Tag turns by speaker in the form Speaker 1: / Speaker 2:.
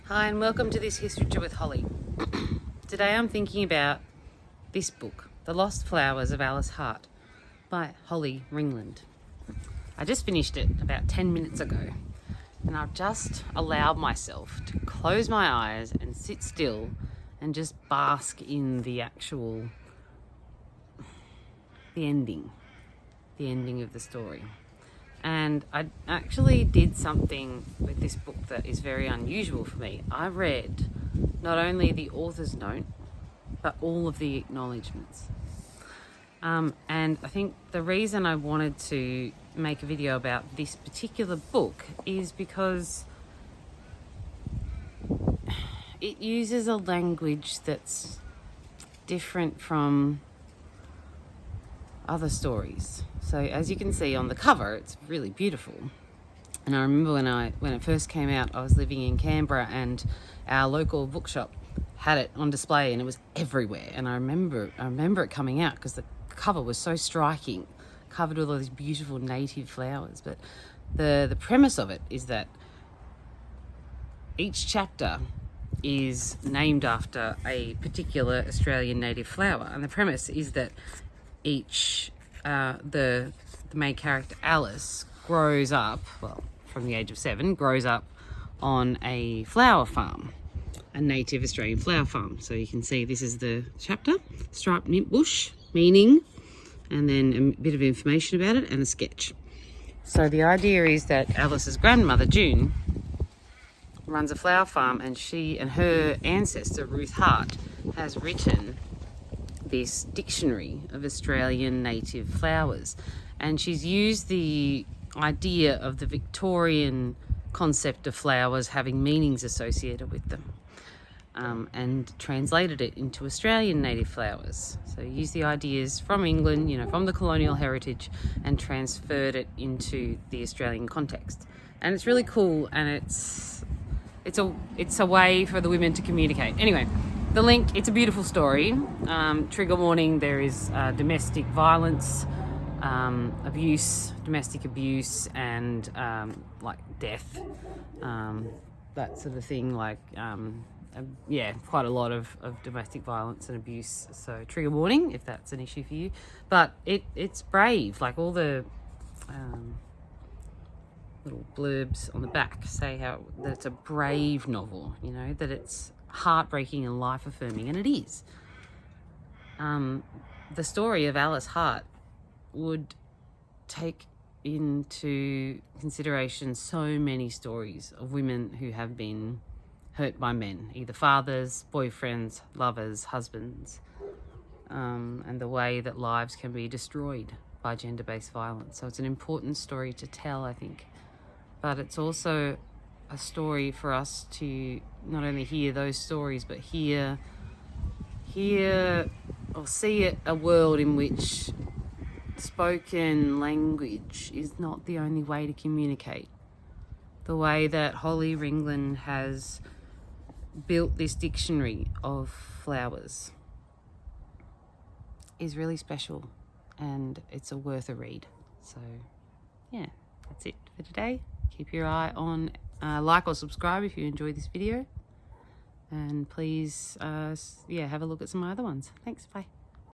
Speaker 1: Hi and welcome to this History with Holly. Today I'm thinking about this book, The Lost Flowers of Alice Hart by Holly Ringland. I just finished it about 10 minutes ago and I've just allowed myself to close my eyes and sit still and just bask in the ending of the story. And I actually did something with this book that is very unusual for me. I read not only the author's note, but all of the acknowledgements. And I think the reason I wanted to make a video about this particular book is because it uses a language that's different from other stories. So as you can see on the cover, it's really beautiful. And I remember when it first came out, I was living in Canberra and our local bookshop had it on display and it was everywhere. And I remember it coming out because the cover was so striking, covered with all these beautiful native flowers. But the premise of it is that each chapter is named after a particular Australian native flower. And the premise is that each the main character Alice grows up, well, from the age of 7, grows up on a flower farm, a native Australian flower farm. So you can see this is the chapter, striped mint bush, meaning, and then a bit of information about it and a sketch. So the idea is that Alice's grandmother, June, runs a flower farm, and she and her ancestor, Ruth Hart, has written this dictionary of Australian native flowers, and she's used the idea of the Victorian concept of flowers having meanings associated with them, and translated it into Australian native flowers. So use the ideas from England, from the colonial heritage, and transferred it into the Australian context. And it's really cool, and it's a way for the women to communicate. Anyway, the link, it's a beautiful story. Trigger warning, there is domestic violence, domestic abuse, and like death, that sort of thing, quite a lot of domestic violence and abuse. So trigger warning if that's an issue for you. But it's brave, like all the little blurbs on the back say that it's a brave novel, that it's heartbreaking and life-affirming, and it is. The story of Alice Hart would take into consideration so many stories of women who have been hurt by men, either fathers, boyfriends, lovers, husbands, and the way that lives can be destroyed by gender-based violence. So it's an important story to tell, I think, but it's also a story for us to not only hear those stories, but hear or see a world in which spoken language is not the only way to communicate. The way that Holly Ringland has built this dictionary of flowers is really special, and it's worth a read. So yeah, that's it for today. Keep your eye on like or subscribe if you enjoyed this video, and please have a look at some other ones. Thanks, bye.